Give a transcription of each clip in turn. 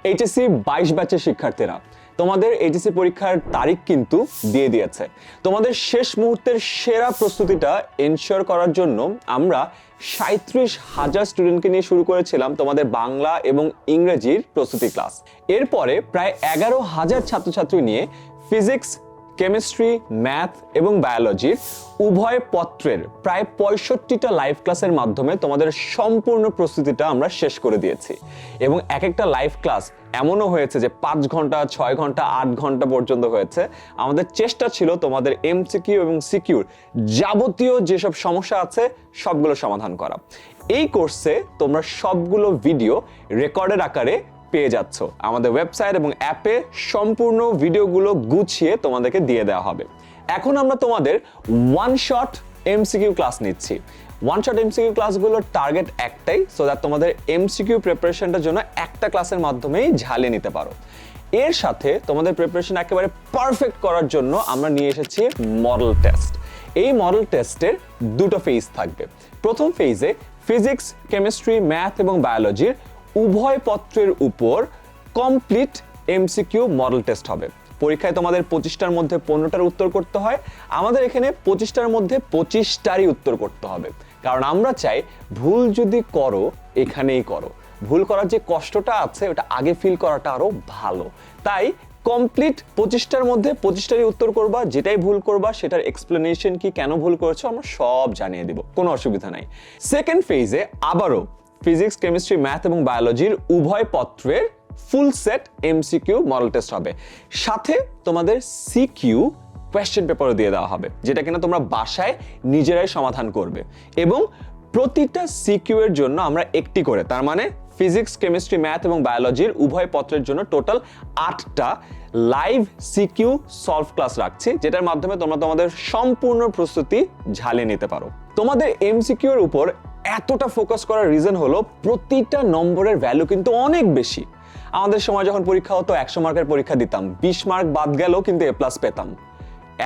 HSC 22 ব্যাচের শিক্ষার্থীরা, তোমাদের এইচএসসি পরীক্ষার তারিখ কিন্তু দিয়ে দিয়েছে। তোমাদের শেষ মুহূর্তের সেরা প্রস্তুতিটা এনশিওর করার জন্য আমরা 37,000 স্টুডেন্টকে নিয়ে শুরু করেছিলাম তোমাদের বাংলা এবং ইংরেজির প্রস্তুতি ক্লাস। এরপরে প্রায় 11,000 ছাত্রছাত্রী নিয়ে ফিজিক্স, কেমিস্ট্রি, ম্যাথ এবং বায়োলজির উভয় পত্রের প্রায় 65টা লাইভ ক্লাসের মাধ্যমে তোমাদের সম্পূর্ণ প্রস্তুতিটা আমরা শেষ করে দিয়েছি। এবং এক একটা লাইভ ক্লাস এমনও হয়েছে যে 5 ঘন্টা, 6 ঘন্টা, 8 ঘন্টা পর্যন্ত হয়েছে। আমাদের চেষ্টা ছিল তোমাদের এমসিকিউ এবং সিকিউর যাবতীয় যেসব সমস্যা আছে সবগুলো সমাধান করা। এই কোর্সে তোমরা সবগুলো ভিডিও রেকর্ডের আকারে পেয়ে যাচ্ছ। আমাদের ওয়েবসাইট এবং অ্যাপে সম্পূর্ণ ভিডিওগুলো গুছিয়ে তোমাদেরকে দিয়ে দেওয়া হবে। এখন আমরা তোমাদের ওয়ান শট এমসিকিউ ক্লাস নিচ্ছি। ওয়ান শট এমসিকিউ ক্লাসগুলোর টার্গেট একটাই, সো দ্যাট তোমাদের এমসিকিউ প্রিপারেশনটার জন্য একটা ক্লাসের মাধ্যমেই ঝালিয়ে নিতে পারো। এর সাথে তোমাদের প্রিপারেশন একেবারে পারফেক্ট করার জন্য আমরা নিয়ে এসেছি মডেল টেস্ট। এই মডেল টেস্টের দুটো ফেজ থাকবে। প্রথম ফেজে ফিজিক্স, কেমিস্ট্রি, ম্যাথ এবং বায়োলজির উভয় পত্রের উপর কমপ্লিট এমসিকিউ মডেল টেস্ট হবে। পরীক্ষায় তোমাদের 25টার মধ্যে 15টার উত্তর করতে হয়। আমাদের এখানে 25টার মধ্যে 25টারই উত্তর করতে হবে, কারণ আমরা চাই ভুল যদি করো এখানেই করো। ভুল করার যে কষ্টটা আছে ওটা আগে ফিল করাটা আরো ভালো। তাই কমপ্লিট 25টার মধ্যে 25টারই উত্তর করবা। যেটাই ভুল করবা সেটার এক্সপ্লেনেশন কি, কেন ভুল করেছো আমরা সব জানিয়ে দিব, কোনো অসুবিধা নাই। সেকেন্ড ফেজে আবারও ফিজিক্স, কেমিস্ট্রি, ম্যাথ এবং বায়োলজির উভয় পত্রের full set MCQ model test হবে। সাথে তোমাদের সিকিউ কোয়েশ্চেন পেপারও দিয়ে দেওয়া হবে, যেটা কিনা তোমরা বাসায় নিজেরাই সমাধান করবে। এবং প্রতিটা সিকিউ এর জন্য আমরা একটি করে, তার মানে ফিজিক্স, কেমিস্ট্রি, ম্যাথ এবং বায়োলজির উভয় পত্রের জন্য টোটাল 8টা লাইভ সিকিউ সলভ ক্লাস রাখছি, যেটার মাধ্যমে তোমরা তোমাদের সম্পূর্ণ প্রস্তুতি ঝালিয়ে নিতে পারো। তোমাদের এমসিকিউ এর উপর এতটা ফোকাস করার রিজন হলো প্রতিটা নম্বরের ভ্যালু কিন্তু অনেক বেশি। আমাদের সময় যখন পরীক্ষা হতো 100 মার্কের পরীক্ষা দিতাম, 20 মার্ক বাদ গেলেও কিন্তু এ প্লাস পেতাম।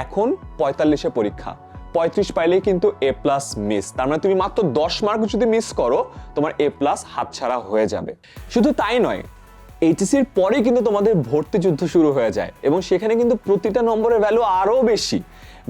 এখন 45-এ পরীক্ষা, 35 পাইলেই কিন্তু এ প্লাস মিস। তার মানে তুমি মাত্র 10 মার্ক যদি মিস করো তোমার এ প্লাস হাতছাড়া হয়ে যাবে। শুধু তাই নয়, এইচএসসির পরে কিন্তু তোমাদের ভর্তি যুদ্ধ শুরু হয়ে যায় এবং সেখানে কিন্তু প্রতিটা নম্বরের ভ্যালু আরো বেশি।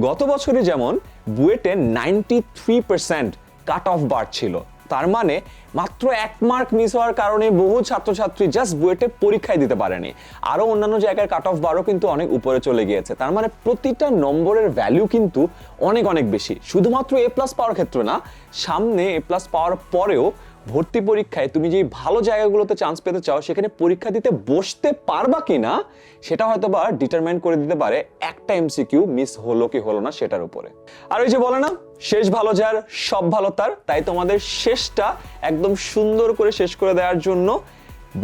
গত বছরে যেমন বুয়েটে 93% কাট অফ বার ছিল, তার মানে মাত্র 1 মার্ক মিস হওয়ার কারণে বহু ছাত্রছাত্রী জাস্ট বুয়েটে পরীক্ষায় দিতে পারেনি। আরো অন্যান্য জায়গায় কাট অফ বারও কিন্তু অনেক উপরে চলে গিয়েছে। তার মানে প্রতিটা নম্বরের ভ্যালু কিন্তু অনেক অনেক বেশি। শুধুমাত্র এ প্লাস পাওয়ার ক্ষেত্রে না, সামনে এ প্লাস পাওয়ার পরেও ভর্তি পরীক্ষায় তুমি যে ভালো জায়গাগুলোতে চান্স পেতে চাও সেখানে পরীক্ষা দিতে বসতে পারবা কিনা সেটা হয়তো বা ডিটারমাইন করে দিতে পারে একটা এমসিকিউ মিস হলো কি হলো না সেটার উপরে। আর ওই যে বলে না, শেষ ভালো যার সব ভালো তার, তাই তোমাদের শেষটা একদম সুন্দর করে শেষ করে দেওয়ার জন্য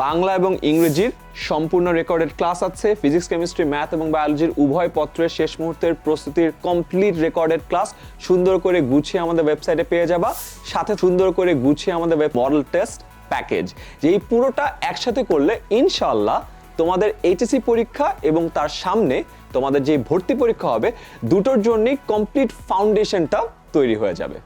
বাংলা এবং ইংরেজির সম্পূর্ণ রেকর্ডেড ক্লাস আছে। ফিজিক্স, কেমিস্ট্রি, ম্যাথ এবং বায়োলজির উভয় পত্রের শেষ মুহূর্তের প্রস্তুতির কমপ্লিট রেকর্ডেড ক্লাস সুন্দর করে গুছিয়ে আমাদের ওয়েবসাইটে পেয়ে যাবা। সাথে সুন্দর করে গুছিয়ে আমাদের মডেল টেস্ট প্যাকেজ, যে এই পুরোটা একসাথে করলে ইনশাআল্লাহ তোমাদের এইচএসসি পরীক্ষা এবং তার সামনে তোমাদের যে ভর্তি পরীক্ষা হবে দুটোর জন্যই কমপ্লিট ফাউন্ডেশনটা তৈরি হয়ে যাবে।